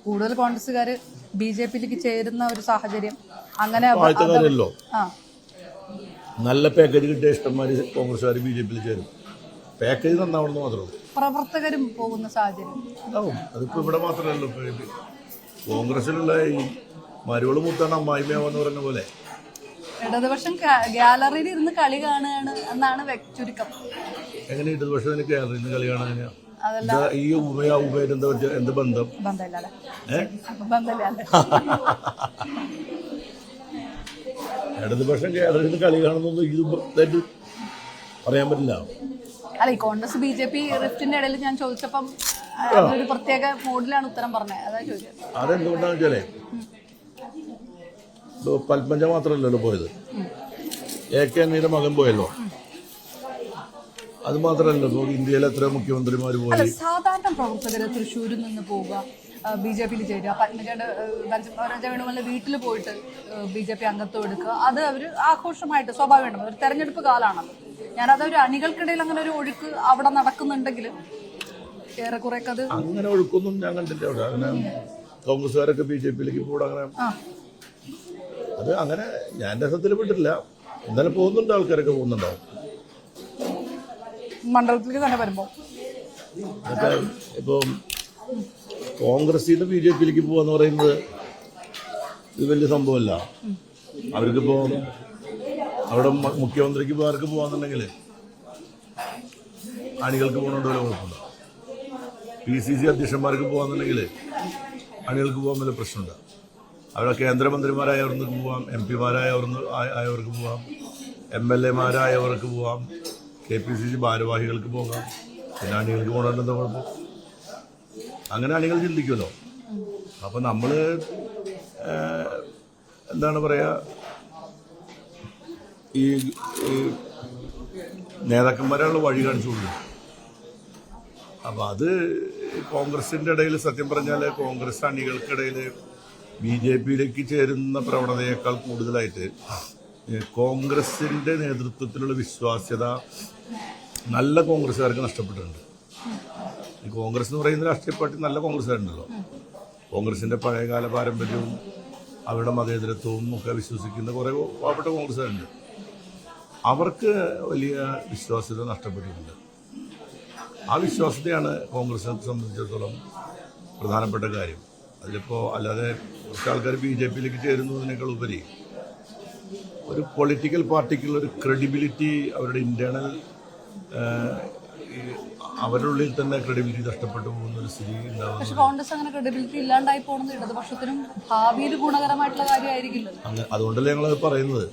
കൂടുതൽ കോൺഗ്രസ്സുകാർ BJP-യിലേക്ക് ചേരുന്ന ഒരു സാഹചര്യം അങ്ങനെ നല്ല പാക്കേജ് കിട്ടിയ ഇഷ്ടംമാര് കോൺഗ്രസ്സുകാർ BJP-യിൽ ചേരും. പാക്കേജ് നന്നാവണമെന്ന് മാത്രമേ ഉള്ളൂ. പ്രവർത്തകരും പോകുന്ന സാഹചര്യം ഉണ്ടാവും. അതിപ്പോ ഇവിടെ മാത്രമല്ലല്ലോ. കോൺഗ്രസിലുള്ള ഈ മരുവള് മൂത്താണ് അമ്മായിമ്മയാവെന്ന് പറഞ്ഞ പോലെ ഇടതുപക്ഷം ഗാലറിയിൽ ഇരുന്ന് കളി കാണുകയാണ് എന്നാണ് ചുരുക്കം. എങ്ങനെ ഇടതുപക്ഷം ഗാലറിയിൽ നിന്ന് കളി കാണാൻ? ഈ ഉഭയായിട്ട് എന്ത് ബന്ധം? ഇടതുപക്ഷം ഗാലറിയിൽ നിന്ന് കളി കാണുന്നൊന്നും ഇത് പറയാൻ പറ്റില്ല. അല്ല, ഈ കോൺഗ്രസ് BJP റിഫ്റ്റിന്റെ ഇടയിൽ ഞാൻ ചോദിച്ചപ്പം ഒരു പ്രത്യേക മോഡിലാണ് ഉത്തരം പറഞ്ഞത്. അതാ ചോദിച്ചത്. അതെന്തുകൊണ്ടാന്ന് വെച്ചാലേ പത്മജ മാത്രമല്ലല്ലോ പോയത്, AK അനിയുടെ മകൻ പോയല്ലോ. അത് മാത്രമല്ല, ഇന്ത്യയിലെ എത്ര മുഖ്യമന്ത്രിമാർ പോയി. സാധാരണ പ്രവർത്തകര് തൃശ്ശൂരിൽ നിന്ന് പോവുക, BJP-യിൽ ചേരുക, പത്മജയുടെ വേണുമല്ല വീട്ടിൽ പോയിട്ട് BJP അംഗത്വം എടുക്കുക, അത് അവർ ആഘോഷമായിട്ട് സ്വാഭാവികമാണ്. ഒരു തെരഞ്ഞെടുപ്പ് കാലമാണല്ലോ. ഞാനതൊരു അണികൾക്കിടയിൽ അങ്ങനെ ഒരു ഒഴുക്ക് അവിടെ നടക്കുന്നുണ്ടെങ്കിൽ ഏറെക്കുറെ അത് അങ്ങനെ ഒഴുക്കൊന്നും ഞാൻ കണ്ടില്ല അവിടെ. അങ്ങനെ കോൺഗ്രസ്സുകാരൊക്കെ BJP-യിലേക്ക് പോകാൻ അങ്ങനെ അത് അങ്ങനെ ഞാൻ രസത്തിൽ വിട്ടില്ല. എന്നാലും പോകുന്നുണ്ട്, ആൾക്കാരൊക്കെ പോകുന്നുണ്ടാവും മണ്ഡലത്തിലേക്ക് തന്നെ വരുമ്പോൾ. അതൊക്കെ ഇപ്പം കോൺഗ്രസിൽ നിന്ന് BJP-യിലേക്ക് പോവാന്ന് പറയുന്നത് ഇത് വലിയ സംഭവമല്ല. അവർക്കിപ്പോ അവിടെ മുഖ്യമന്ത്രിക്ക് ആർക്ക് പോവാന്നുണ്ടെങ്കിൽ അണികൾക്ക് പോകുന്നുണ്ട് വല്ല കുഴപ്പമില്ല. PCC അധ്യക്ഷന്മാർക്ക് പോകാന്നുണ്ടെങ്കിൽ അണികൾക്ക് പോകാൻ വല്ല പ്രശ്നമുണ്ട്. അവിടെ കേന്ദ്രമന്ത്രിമാരായവർക്ക് പോവാം, MP-മാരായവർക്ക് പോവാം, MLA-മാരായവർക്ക് പോവാം, KPCC ഭാരവാഹികൾക്ക് പോകാം. പിന്നെ അണികൾക്ക് പോകേണ്ടെന്താ കുഴപ്പം? അങ്ങനെ അണികൾ ചിന്തിക്കുമല്ലോ. അപ്പം നമ്മൾ എന്താണ് പറയുക, ഈ നേതാക്കന്മാരാണല്ലോ വഴി കാണിച്ചു കൊടുക്കുക. അപ്പം അത് കോൺഗ്രസിൻ്റെ ഇടയിൽ സത്യം പറഞ്ഞാൽ കോൺഗ്രസ് അണികൾക്കിടയിൽ BJP-യിലേക്ക് ചേരുന്ന പ്രവണതയേക്കാൾ കൂടുതലായിട്ട് കോൺഗ്രസിൻ്റെ നേതൃത്വത്തിലുള്ള വിശ്വാസ്യത നല്ല കോൺഗ്രസ്സുകാർക്ക് നഷ്ടപ്പെട്ടിട്ടുണ്ട്. ഈ കോൺഗ്രസ് എന്ന് പറയുന്ന രാഷ്ട്രീയ പാർട്ടി നല്ല കോൺഗ്രസ്സുകാരുണ്ടല്ലോ. കോൺഗ്രസിൻ്റെ പഴയകാല പാരമ്പര്യവും അവരുടെ മതേതരത്വവും ഒക്കെ വിശ്വസിക്കുന്ന കുറേ പാവപ്പെട്ട കോൺഗ്രസ്സുകാരുണ്ട്. അവർക്ക് വലിയ വിശ്വാസ്യത നഷ്ടപ്പെട്ടിട്ടുണ്ട്. ആ വിശ്വാസ്യതയാണ് കോൺഗ്രസിനെ സംബന്ധിച്ചിടത്തോളം പ്രധാനപ്പെട്ട കാര്യം. അതിലിപ്പോൾ അല്ലാതെ കുറച്ച് ആൾക്കാർ BJP-യിലേക്ക് ചേരുന്നതിനേക്കാൾ ഉപരി ഒരു പൊളിറ്റിക്കൽ പാർട്ടിക്കുള്ള ഒരു ക്രെഡിബിലിറ്റി, അവരുടെ ഇന്റേണൽ അവരുടെ ഉള്ളിൽ തന്നെ ക്രെഡിബിലിറ്റി നഷ്ടപ്പെട്ടു പോകുന്ന ഒരു സ്ഥിതി ഉണ്ടാകും. പക്ഷെ കോൺഗ്രസ് അങ്ങനെ ക്രെഡിബിലിറ്റി ഇല്ലാണ്ടായി പോകുന്നത് ഇടതുപക്ഷത്തിനും ഭാവിയിൽ ഗുണകരമായിട്ടുള്ള കാര്യമായിരിക്കില്ല. അതുകൊണ്ടല്ലേ ഞങ്ങളത് പറയുന്നത്.